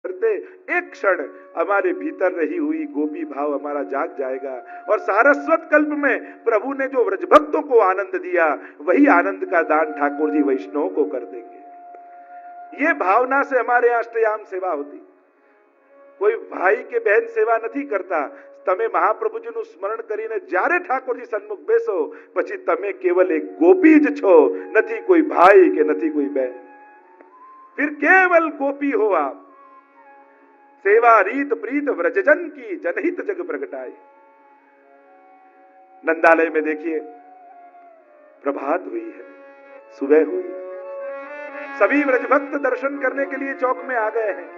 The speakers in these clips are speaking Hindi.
करते एक क्षण हमारे भीतर रही हुई गोपी भाव हमारा जाग जाएगा और सारस्वत कल्प में प्रभु ने जो व्रज भक्तों को आनंद दिया वही आनंद का दान ठाकुर जी वैष्णव को कर देंगे। ये भावना से हमारे अष्टयाम सेवा होती। कोई भाई के बहन सेवा नहीं करता। તમે મહાપ્રભુજીનું સ્મરણ કરીને જ્યારે ઠાકોરજી સન્મુખ બેસો પછી તમે કેવલ એક ગોપી જ છો, નથી કોઈ ભાઈ કે નથી કોઈ બહેન। फिर केवल गोपी हो आप। सेवा रीत प्रीत व्रजजन की जनहित जग प्रगटाए। नंदालय में देखिए प्रभात हुई है, सुबह हुई है, सभी व्रजभक्त दर्शन करने के लिए चौक में आ गए हैं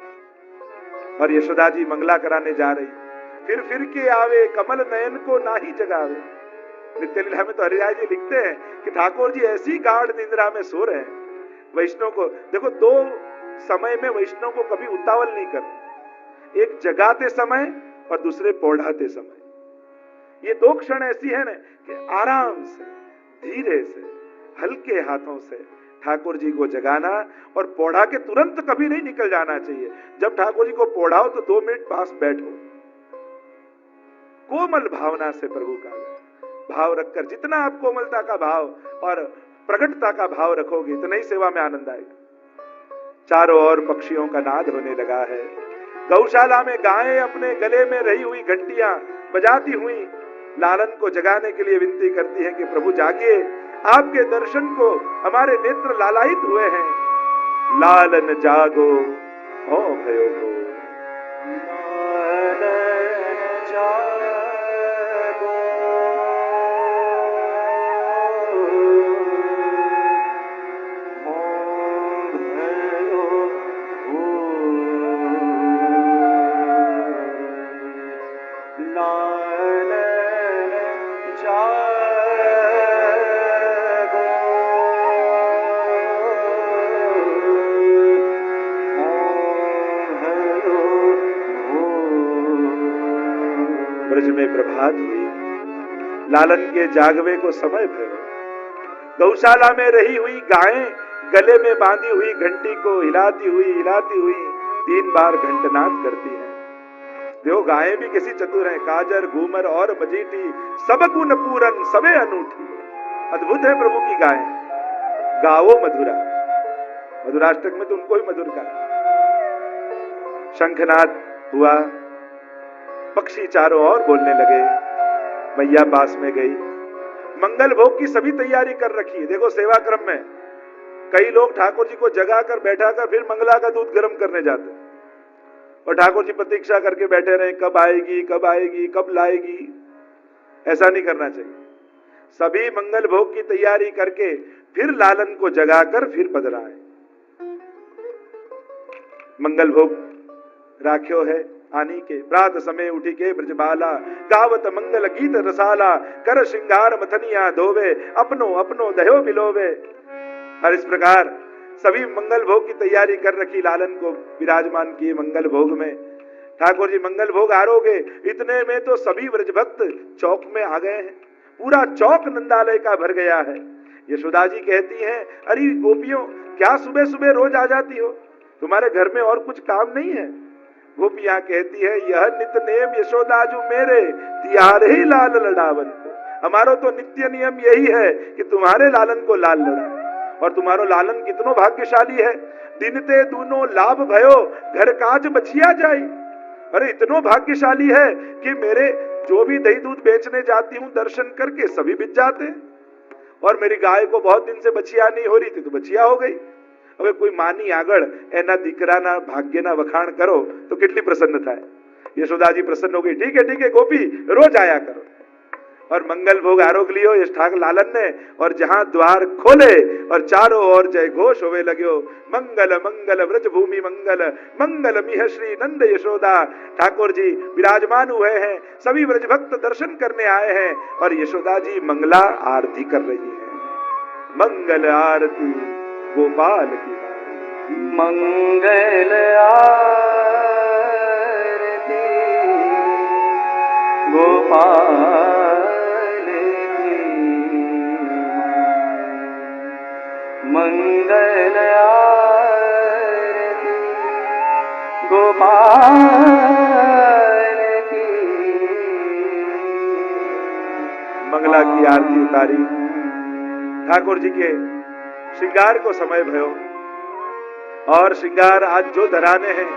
और यशोदा जी मंगला कराने जा रही। फिर के आवे कमल नयन को ना ही जगावे। नित्य लीला में तो हरिराय जी लिखते हैं कि ठाकुर जी ऐसी गाढ़ निंद्रा में सो रहे हैं। वैष्णव को देखो, दो समय में वैष्णव को कभी उतावल नहीं करते, एक जगाते समय और दूसरे पौढ़ाते समय। ये दो क्षण ऐसी है ना कि आराम से धीरे से हल्के हाथों से ठाकुर जी को जगाना और पौढ़ा के तुरंत कभी नहीं निकल जाना चाहिए। जब ठाकुर जी को पौढ़ाओ तो 2 मिनट पास बैठो, कोमल भावना से प्रभु का भाव रखकर। जितना आप कोमलता का भाव और प्रगटता का भाव रखोगे इतना ही सेवा में आनंद आएगा। चारों ओर पक्षियों का नाद होने लगा है। गौशाला में गायें अपने गले में रही हुई घंटियां बजाती हुई लालन को जगाने के लिए विनती करती हैं कि प्रभु जागिए, आपके दर्शन को हमारे नेत्र लालायित हुए हैं। लालन जागो हो भयो हो, लालन जागो ब्रज में प्रभात हुई, लालन के जागवे को समय भयो। गौशाला में रही हुई गायें गले में बांधी हुई घंटी को हिलाती हुई 3 बार घंटनाद करती हैं। देखो गायें भी कैसी चतुर हैं, काजर घूमर और मजीठी सब गुण पूरन सबे अनूठी। अद्भुत है प्रभु की गायें। गावो मधुरा, मधुराष्टक में तो उनको ही मधुर का। शंखनाद हुआ, पक्षी चारों ओर बोलने लगे। मैया पास में गई, मंगल भोग की सभी तैयारी कर रखी है। देखो सेवा क्रम में कई लोग ठाकुर जी को जगाकर बैठाकर फिर मंगला का दूध गर्म करने जाते हैं और ठाकुर जी प्रतीक्षा करके बैठे रहे, कब आएगी कब आएगी कब लाएगी। ऐसा नहीं करना चाहिए। सभी मंगल भोग की तैयारी करके फिर लालन को जगाकर फिर पधराए। मंगल भोग राख्यो है आनी के, प्रात समय उठी के ब्रजबाला, गावत मंगल गीत रसाला, कर श्रृंगार मथनिया धोवे, अपनो अपनो दह्यो बिलोवे। और इस प्रकार सभी मंगल भोग की तैयारी कर रखी, लालन को विराजमान किए मंगल भोग में। ठाकुर जी मंगल भोग आरोगे, इतने में तो सभी व्रजभक्त चौक में आ गए हैं। पूरा चौक नंदालय का भर गया है। यशोदा जी कहती हैं, अरे गोपियों क्या सुबह सुबह रोज आ जाती हो, तुम्हारे घर में और कुछ काम नहीं है? गोपियां कहती है, यह नित्य नेम यशोदाजू मेरे तिहारे ही लाल लड़ावन को। हमारो तो नित्य नियम यही है कि तुम्हारे लालन को लाल लड़ा। और तुम्हारो लालन कितनो भाग्यशाली है, दिनते दूनो लाभ भयो घर काज बचिया जाई। अरे इतनो भाग्यशाली है कि मेरे जो भी दही दूध बेचने जाती हूँ दर्शन करके सभी बिच जाते। और मेरी गाय को बहुत दिन से बचिया नहीं हो रही थी तो बचिया हो गई। હવે કોઈ માની આગળ એના દીકરાના ભાગ્યના વખાણ કરો તો કેટલી પ્રસન્ન થાય। યશોદાજી પ્રસન્ન हो गई, ठीक है गोपी रोज आया करो। और मंगल भोग आरोग लियो इस ठाकुर लालन ने, और जहां द्वार खोले और चारों ओर जय घोष होवे लग्यो। मंगल मंगल व्रज भूमि मंगल, मंगल मिह श्री नंद यशोदा। ठाकुर जी विराजमान हुए हैं, सभी व्रज भक्त दर्शन करने आए हैं और यशोदा जी मंगला आरती कर रही है। मंगल आरती गोपाल की, मंगल आरती गोपाल की, मंगल आरती गोपाल गोपाल की मंगला की आरती उतारी। ठाकुर जी के श्रृंगार को समय भयो और श्रृंगार आज जो धराने हैं,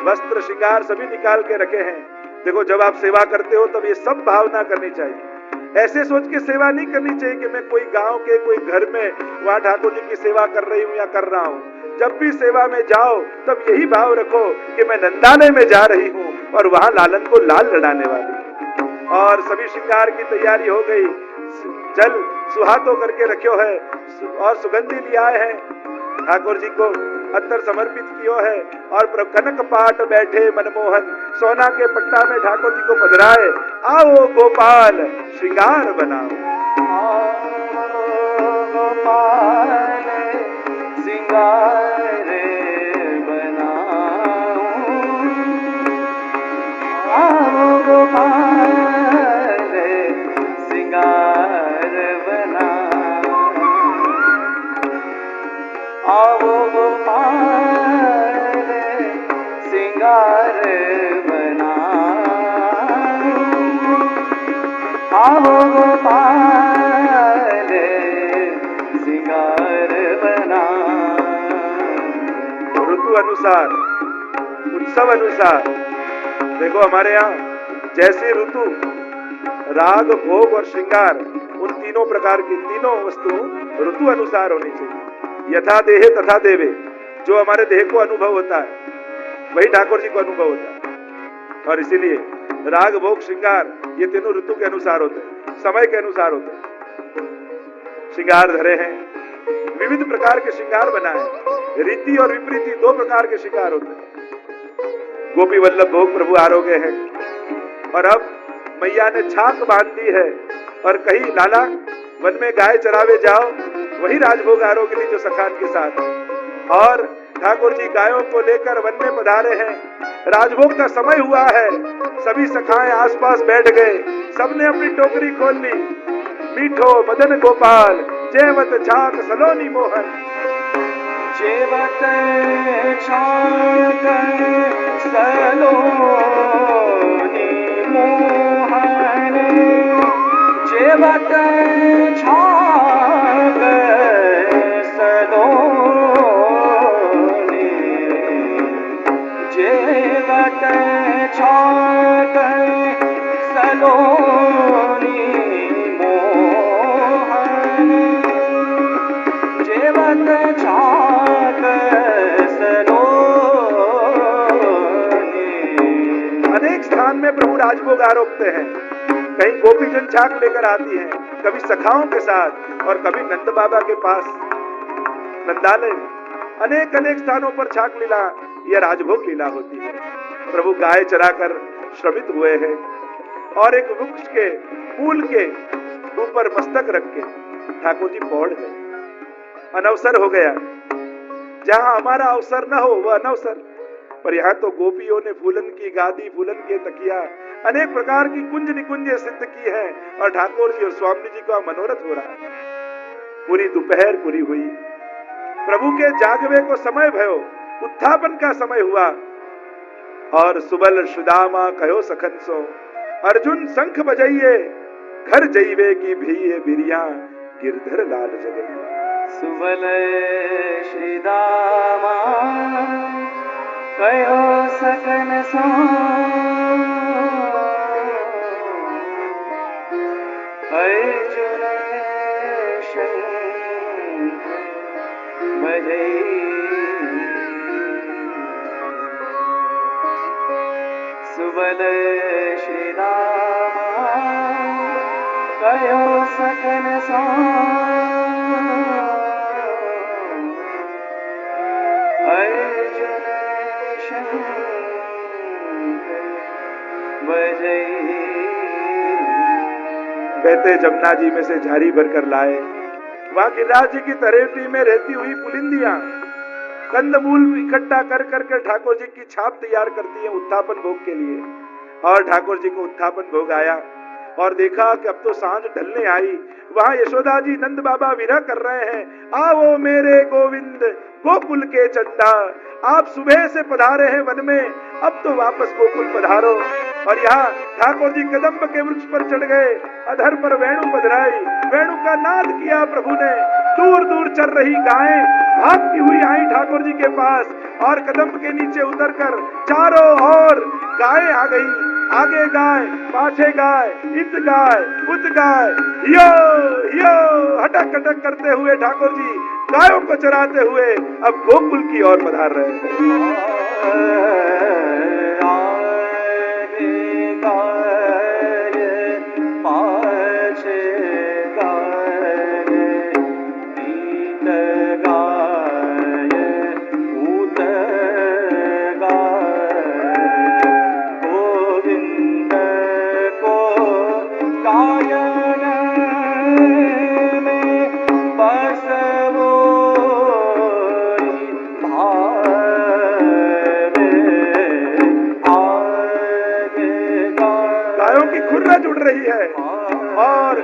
वस्त्र श्रृंगार सभी निकाल के रखे हैं। देखो, जब आप सेवा करते हो तब ये सब भावना करनी चाहिए। ऐसे सोच के सेवा नहीं करनी चाहिए कि मैं कोई गांव के कोई घर में वहां ठाकुर जी की सेवा कर रही हूं या कर रहा हूं। जब भी सेवा में जाओ तब यही भाव रखो कि मैं नंदाने में जा रही हूं और वहां लालन को लाल लड़ाने वाली हूं। और सभी श्रृंगार की तैयारी हो गई, जल सुहातो करके रखो है और सुगंधी लिया है, ठाकुर जी को अत्तर समर्पित कियो है और कनक पाट बैठे मनमोहन, सोना के पट्टा में ठाकुर जी को पधराए। आओ गोपाल श्रृंगार बनाओ, गोपाल श्रृंगार बनाओ, आओ गोपाल श्रृंगार बनाओ, आओ गोपाल श्रृंगार बनाओ, आओ गोपाल श्रृंगार बनाओ। ऋतु अनुसार, उत्सव अनुसार। देखो, हमारे यहाँ जैसे ऋतु, राग, भोग और श्रृंगार, उन तीनों प्रकार की तीनों वस्तुओं ऋतु अनुसार होनी चाहिए। यथा देहे तथा देवे। जो हमारे देह को अनुभव होता है वही ठाकुर जी को अनुभव होता है। और इसीलिए राग, भोग, श्रृंगार ये तीनों ऋतु के अनुसार होते हैं, समय के अनुसार होते हैं। श्रृंगार धरे हैं, विविध प्रकार के श्रृंगार बनाए। रीति और विपरीति दो प्रकार के श्रृंगार होते हैं। गोपी वल्लभ भोग प्रभु आरोग्य है और अब मैया ने छाक बांध दी है और कहीं लाला वन में गाय चरावे जाओ, वही राजभोग आरोग्य ली जो सखान के साथ। और ठाकुर जी गायों को लेकर वन में पधारे हैं, राजभोग का समय हुआ है। सभी सखाएं आसपास बैठ गए, सबने अपनी टोकरी खोल ली। मीठो मदन गोपाल जेवत छाक सलोनी मोहन, जेवत छाक सलोनी मोहन, जेवत छाक सलोनी, जेवत छाक सलोनी मोहन, जेवत छाक सलोनी। अनेक स्थान में प्रभु राजभोग आरोपते हैं। कहीं गोपीजन छाक लेकर आती हैं, कभी सखाओं के साथ और कभी नंद बाबा के पास नंदालय में। अनेक अनेक स्थानों पर छाक लीला या राजभोग लीला होती है। प्रभु गाय चराकर श्रमित हुए हैं और एक वृक्ष के फूल के ऊपर मस्तक रख के ठाकुर जी पौड़ गए। अनवसर हो गया, जहां हमारा अवसर न हो वह अनवसर। पर यहाँ तो गोपियों ने फूलन की गादी, फूलन के तकिया, अनेक प्रकार की कुंज निकुंजे सिद्ध की है और ठाकुर जी और स्वामी जी का मनोरथ हो रहा है। पूरी दोपहर पूरी हुई, प्रभु के जागवे को समय भयो, उत्थापन का समय हुआ और सुबल सुदामा कहो सखन सो, अर्जुन शंख बजाइए घर जइवे की भीए बिरिया गिरधर लाल जगइए। सुबल श्री दामा कहो सकन सो, अर्जुन शंख बजाइए, सुबल श्री दामा कहो सकन सो, अर्जुन शंख बजाइए। कहते जमुना जी में से झारी भरकर लाए। वहां गिरिराज जी की तरेवटी में रहती हुई पुलिंदियां कंदमूल इकट्ठा कर करके ठाकुर जी की छाप तैयार करती है उत्थापन भोग के लिए। और ठाकुर जी को उत्थापन भोग आया। और देखा कि अब तो सांझ ढलने आई। वहां यशोदा जी नंद बाबा विरह कर रहे हैं, आओ मेरे गोविंद गोकुल के चंदा, आप सुबह से पधारे हैं वन में, अब तो वापस गोकुल पधारो। और यहाँ ठाकुर जी कदम्ब के वृक्ष पर चढ़ गए, अधर पर वेणु बधराई, वेणु का नाद किया प्रभु ने। दूर दूर चल रही गायें भागती हुई आई ठाकुर जी के पास, और कदम्ब के नीचे उतरकर चारों ओर गायें आ गई, आगे गाय, पाछे गाय, इत गाय, उत गाय, यो यो हटक हटक करते हुए ठाकुर जी गायों को चराते हुए अब गोकुल की ओर पधार रहे हैं। जुड़ रही है और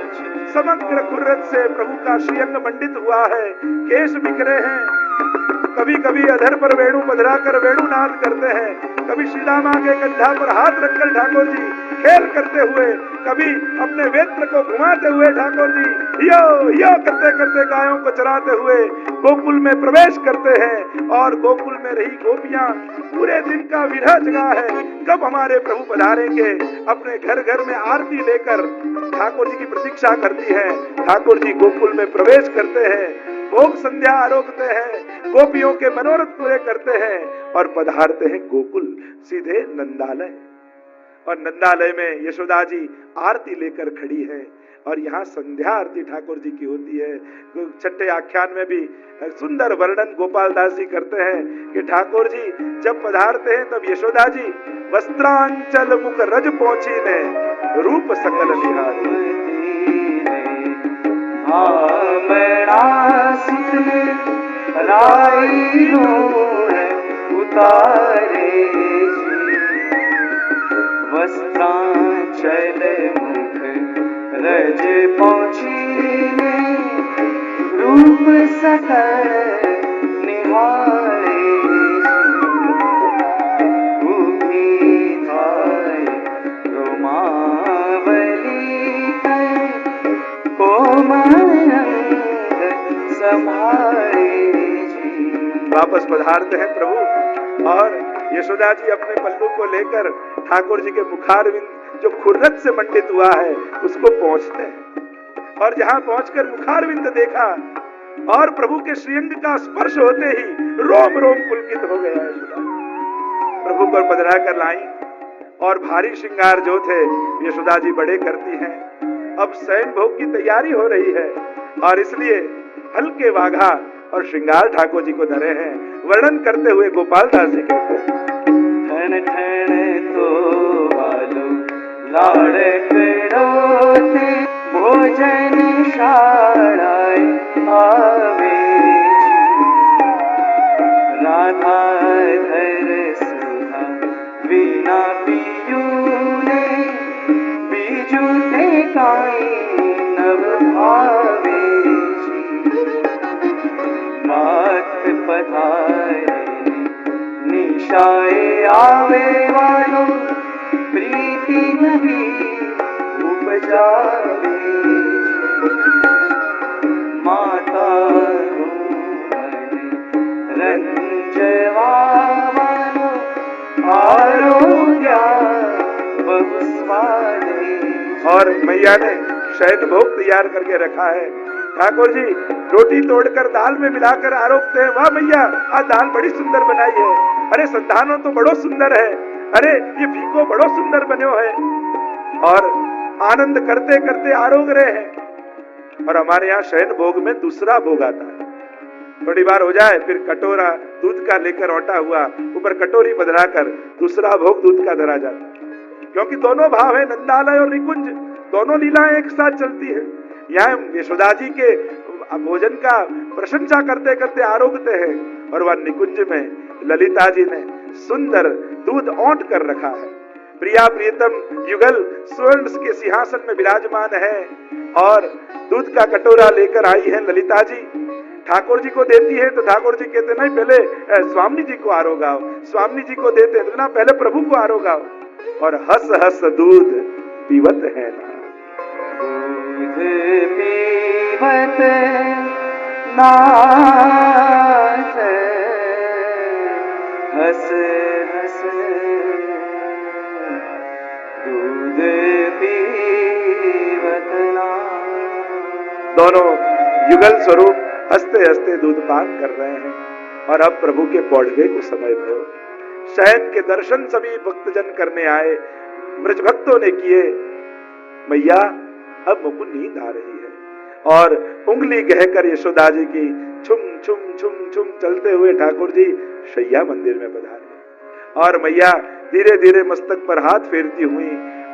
समग्र खुर्रत से प्रभु का श्रीअंग मंडित हुआ है, केश बिखरे हैं। कभी कभी अधर पर वेणु बधरा कर वेणुनाद करते हैं, कभी श्री रामा के कंधा पर हाथ रखकर ठाकुर जी खेल करते हुए, कभी अपने वेत्र को घुमाते हुए ठाकुर जी यो यो करते करते गायों को चराते हुए गोकुल में प्रवेश करते हैं। और गोकुल में रही गोपियां पूरे दिन का विरह जगा है, कब हमारे प्रभु पधारेंगे। अपने घर घर में आरती लेकर ठाकुर जी की प्रतीक्षा करती है। ठाकुर जी गोकुल में प्रवेश करते हैं, भोग संध्या आरोगते हैं, गोपियों के मनोरथ पूरे करते हैं और पधारते हैं गोकुल सीधे नंदालय। और नंदालय में यशोदा जी आरती लेकर खड़ी है और यहाँ संध्या आरती ठाकुर जी की होती है। छठे आख्यान में भी सुंदर वर्णन गोपाल दास जी करते हैं कि ठाकुर जी जब पधारते हैं तब यशोदा जी वस्त्रांचल मुख रज पहुंची ने रूप सकल निहारी। उतारे वस्त्रांचल मुख रज पहुंची रूप सकल निहारे। उठी धाय रोमावली कोमल संभारे। वापस पधारते हैं प्रभु और यशोदा जी अपने पल्लू को लेकर ठाकुर जी के मुखारविंद जो खुर्रत से मंडित हुआ है उसको पहुंचते हैं। और जहां पहुंचकर मुखारविंद देखा और प्रभु के श्रीअंग का स्पर्श होते ही रोम रोम पुलकित हो गया। यशोदा प्रभु को पधरा कर लाई और भारी श्रृंगार जो थे यशोदा जी बड़े करती हैं। अब शयन भोग की तैयारी हो रही है और इसलिए हल्के वाघा और श्रृंगार ठाकुर जी को धरे हैं। वर्णन करते हुए गोपाल दास जी कहते हैं, ठन ठन तो वालो लाड़ करोते भोजन शालाए आवे। राधा धर सुधा वीणा पियूने बीजू ते काई नव भावे। नाथ पधारे निशाए आवे वालो प्रीति नहीं उपजावे। माता रंजवा वालो आरोग्या बहु स्वादे। और मैया ने शयन भोग तैयार करके रखा है। ठाकुर जी रोटी तोड़कर दाल में मिलाकर आरोपते हैं, वाह मैया आज दाल बड़ी सुंदर बनाई है। अरे संतानों तो बड़ो सुंदर है, अरे ये फीको बड़ो सुंदर बनो है। और आनंद करते करते आरोग रहे हैं। और हमारे यहाँ शयन भोग में दूसरा भोग आता है। थोड़ी बार हो जाए फिर कटोरा दूध का लेकर औटा हुआ ऊपर कटोरी बदला कर दूसरा भोग दूध का धरा जाता है। क्योंकि दोनों भाव है, नंदालय और निकुंज, दोनों लीलाएं एक साथ चलती है। यहाँ यशोदा जी के भोजन का प्रशंसा करते करते आरोगते हैं और वह निकुंज में ललिता जी ने सुंदर दूध औंट कर रखा है। प्रिया प्रियतम युगल स्वर्ण के सिंहासन में विराजमान है और दूध का कटोरा लेकर आई है ललिता जी। ठाकुर जी को देती है तो ठाकुर जी कहते नहीं पहले स्वामी जी को आरोगाओ, स्वामी जी को देते तो ना पहले प्रभु को आरोगाओ। और हंस हंस दूध पीवत है ना, दूध पीवत नाथ, हंस हंस दूध पीवत नाथ। दोनों युगल स्वरूप हंसते हंसते दूध पान कर रहे हैं। और अब प्रभु के पौड़वे को समय भयो। शयन के दर्शन सभी भक्तजन करने आए, ब्रज भक्तों ने किए। मैया अब मुझको नींद आ रही है। और उंगली गहकर यशोदा जी की छुम छुम छुम छुम चलते हुए ठाकुर जी शैया मंदिर में पधारे। और मैया धीरे धीरे मस्तक पर हाथ फेरती हुई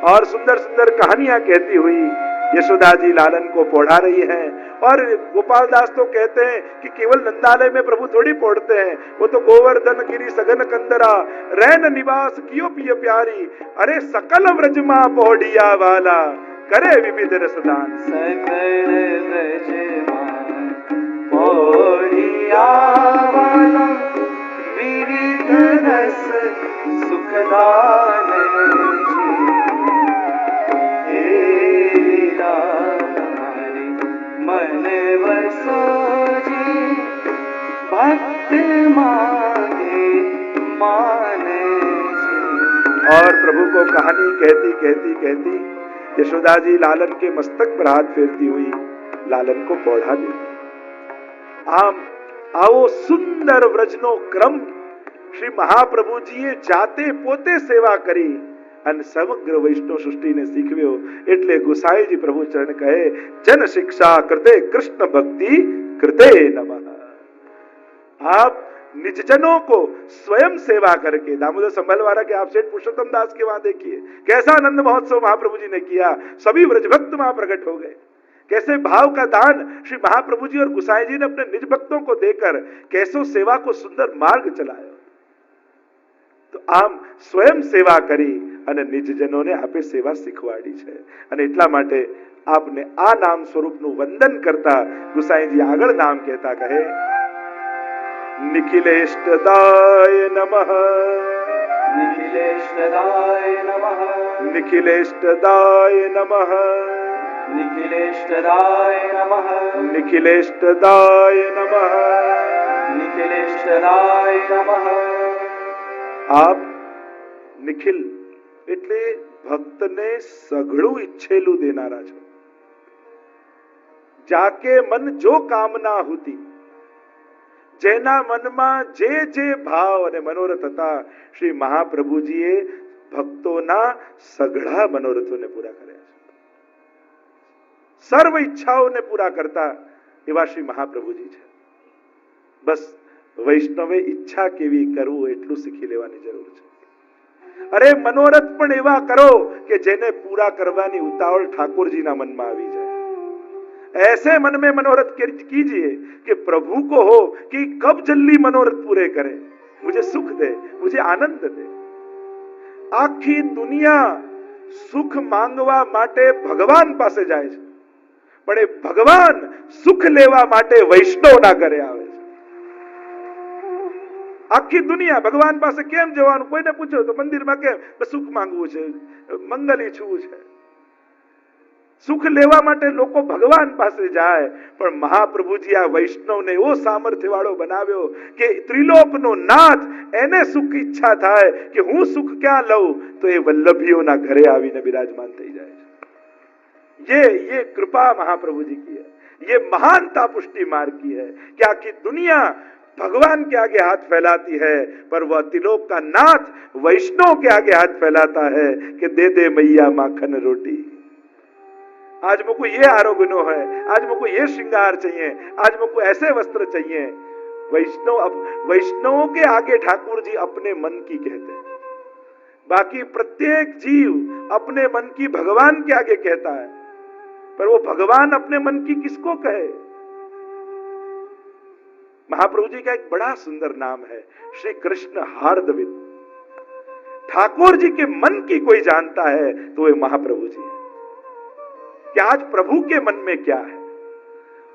और सुंदर सुंदर कहानियां कहती हुई यशोदा जी लालन को पौढ़ा रही हैं। और गोपाल दास तो कहते हैं कि केवल नंदालय में प्रभु थोड़ी पौढ़ते हैं, वो तो गोवर्धन गिरी सघन कंदरा रैन निवास कियो पिय प्यारी, अरे सकल व्रजमा पौढ़िया वाला करे विविध रसदान। सकल व्रजमा पौढ़िया वाला विविध रस सुखदान मन वसो जी भक्त मांगे माने। और प्रभु को कहानी कहती कहती कहती यशोदा जी लालन के मस्तक पर हाथ फेरती हुई लालन को पौढ़ा देती। आम आओ सुंदर व्रजनो क्रम श्री महाप्रभु जी जाते पोते सेवा करी અને સમગ્ર વૈષ્ણવ સૃષ્ટિને શીખવ્યો। એટલે ગુસાઈજી પ્રભુ ચરણ કહે જન શિક્ષા કૃતે કૃષ્ણ ભક્તિ કૃતે નમઃ। आप निजजनों को स्वयं सेवा करके, दामोदर संभलवारा के आप सेठ पुरुषोत्तम दास के वहां देखिए कैसा आनंद महोत्सव महाप्रभु जी ने किया, सभी व्रजभक्त वहां प्रकट हो गए। कैसे भाव का दान श्री महाप्रभु जी और गुसाई जी ने अपने निज भक्तों को देकर कैसो सेवा को सुंदर मार्ग चलायो। तो આમ સ્વયં સેવા કરી અને નિજજનોને આપે સેવા શીખવાડી છે। અને એટલા માટે આપને આ નામ સ્વરૂપનું વંદન કરતા ગુસાઈજી આગળ નામ કહેતા કહે નિખિલેષ્ટદાય નમઃ, निखिलेष्टदाय नमः, નિખિલેષ્ટદાય નમઃ, निखिलेष्टदाय नमः, નિખિલેષ્ટદાય નમઃ। निखिलेष्टदाय नमः। આપ નિખિલ એટલે ભક્તને સઘળું ઈચ્છેલું દેનારા છો। જાકે મન જો કામના હતી, જેના મનમાં જે જે ભાવ અને મનોરથ હતા શ્રી મહાપ્રભુજીએ ભક્તોના સઘળા મનોરથોને પૂરા કર્યા છે। સર્વ ઈચ્છાઓને પૂરા કરતા એવા શ્રી મહાપ્રભુજી છે। બસ વૈષ્ણવે ઈચ્છા કેવી કરવું એટલું શીખી લેવાની જરૂર છે। અરે મનોરથ પણ એવા કરો કે જેને પૂરા કરવાની ઉતાવળ ઠાકોરજીના મનમાં આવી જાય। ऐसे मन में मनोरथ कीजिए कि प्रभु को हो कि कब जल्दी मनोरथ पूरे करे, मुझे सुख दे, मुझे आनंद दे। आखी दुनिया सुख मांगवा माटे भगवान पासे जाए छे, पण ए भगवान सुख लेवा माटे वैष्णवना घरे आवे छे। आखी दुनिया भगवान पासे केम जवानुं, कोईने पूछो तो मंदिर में केम सुख मांगवुं छे, मंगल ઈચ્છવું છે। सुख लेवा माटे लोको भगवान पासे जाए, पण महाप्रभुजी आ वैष्णवने एवो सामर्थ्य वाळो बनाव्यो के त्रिलोकनो नाथ एने सुख इच्छा थाय कि हूँ सुख क्या लऊं तो ए वल्लभीओना घरे आवीने विराजमान थई जाय छे। ये कृपा महाप्रभु जी की है, ये महानता पुष्टि मार्ग की है कि आखी दुनिया भगवान के आगे हाथ फैलाती है, पर वह त्रिलोक का नाथ वैष्णव के आगे हाथ फैलाता है कि दे दे मैया माखन रोटी। आज मुझको ये आरोग्य है, आज मुझको ये श्रृंगार चाहिए, आज मुझको ऐसे वस्त्र चाहिए। वैष्णव अब वैष्णवों के आगे ठाकुर जी अपने मन की कहते हैं, बाकी प्रत्येक जीव अपने मन की भगवान के आगे कहता है, पर वो भगवान अपने मन की किसको कहे। महाप्रभु जी का एक बड़ा सुंदर नाम है श्री कृष्ण हार्दविद। ठाकुर जी के मन की कोई जानता है तो वे महाप्रभु जी है कि आज प्रभु के मन में क्या है।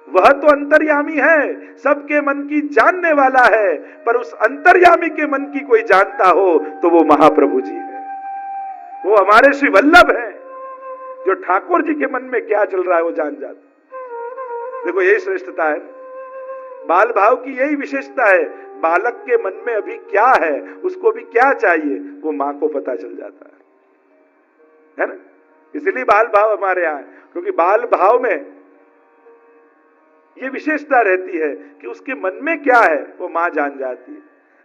वह तो अंतर्यामी है, सबके मन की जानने वाला है, पर उस अंतर्यामी के मन की कोई जानता हो तो वो महाप्रभु जी है। वो हमारे श्री वल्लभ है, जो ठाकुर जी के मन में क्या चल रहा है वो जान जाते। देखो यही श्रेष्ठता है, बाल भाव की यही विशेषता है। बालक के मन में अभी क्या है, उसको भी क्या चाहिए, वो मां को पता चल जाता है ना। इसलिए बाल भाव हमारे यहां है, क्योंकि बाल भाव में ये विशेषता रहती है कि उसके मन में क्या है वो मां जान जाती है।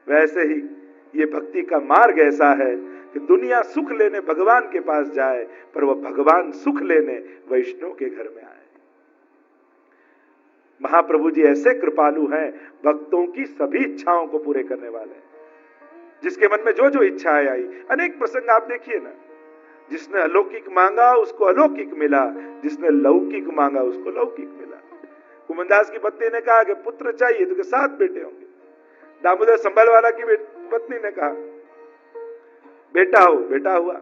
वैसे ही ये भक्ति का मार्ग ऐसा है कि दुनिया सुख लेने भगवान के पास जाए, पर वह भगवान सुख लेने वैष्णव के घर में आए। महाप्रभु जी ऐसे कृपालु हैं, भक्तों की सभी इच्छाओं को पूरे करने वाले हैं। जिसके मन में जो जो इच्छाएं आई, अनेक प्रसंग आप देखिए ना, जिसने अलौकिक मांगा उसको अलौकिक मिला, जिसने लौकिक मांगा उसको लौकिक मिला। कुमनदास की पत्नी ने कहा कि पुत्र चाहिए तो 7 बेटे होंगे। दामोदर संभल वाला की पत्नी ने कहा बेटा हो, बेटा हुआ।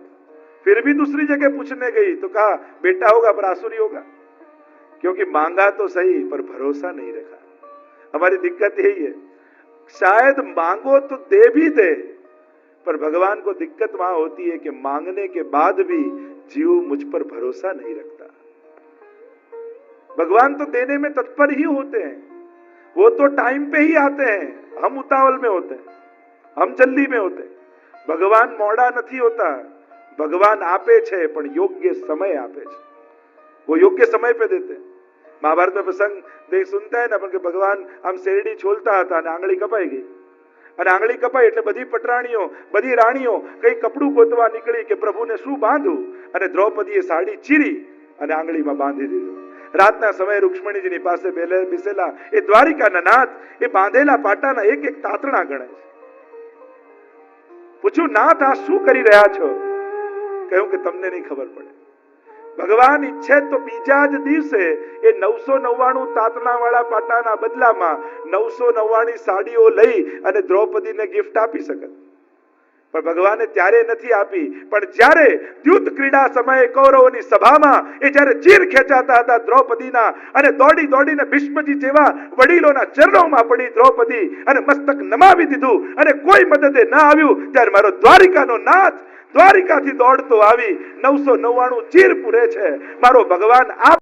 फिर भी दूसरी जगह पूछने गई तो कहा बेटा होगा पर आसुरी होगा, क्योंकि मांगा तो सही पर भरोसा नहीं रखा। हमारी दिक्कत यही है, शायद मांगो तो दे भी दे, पर भगवान को दिक्कत वहां होती है कि मांगने के बाद भी जीव मुझ पर भरोसा नहीं रखता। भगवान तो देने में तत्पर ही होते हैं, वो तो टाइम पे ही आते हैं, हम उतावल में होते हैं, हम जल्दी में होते हैं। भगवान मोड़ा नहीं होता, भगवान आपे छे पण योग्य समय आपे छे, वो योग्य समय पे देते हैं। महाभारत में प्रसंग देख सुनता है ना, पण के भगवान आम शेरडी छोलता था ने आंगળી કપાઈ ગઈ, અને આંગળી કપાઈ એટલે બધી પટરાણીઓ બધી રાણીઓ કઈ કપડું ગોતવા નીકળી કે પ્રભુને શું બાંધું, અને દ્રૌપદીએ સાડી ચીરી અને આંગળીમાં બાંધી દીધું। રાતના સમયે રૂક્ષ્મણીજીની પાસે બેસેલા એ દ્વારિકાના નાથ એ બાંધેલા પાટાના એક એક તાતણા ગણે છે। પૂછ્યું નાથ આ શું કરી રહ્યા છો? કહ્યું કે તમને નહીં ખબર પડે, ભગવાન ઈચ્છે તો બીજા જ દિવસે એ 999 તાતણા વાળા પાટાના બદલામાં 999 સાડીઓ લઈ અને દ્રૌપદીને ગિફ્ટ આપી શકે, પણ ભગવાને ત્યારે નથી આપી। પણ જ્યારે યુદ્ધ ક્રીડા સમયે કૌરવોની સભામાં એ જ્યારે ચીર ખેંચાતા હતા દ્રૌપદીના, અને દોડી દોડીને ભીષ્મજી જેવા વડીલોના ચરણોમાં પડી દ્રૌપદી અને મસ્તક નમાવી દીધું, અને કોઈ મદદે ન આવ્યું, ત્યારે મારો દ્વારિકાનો નાથ દ્વારિકાથી દોડતો આવી 999 ચીર પૂરે છે। મારો ભગવાન આપ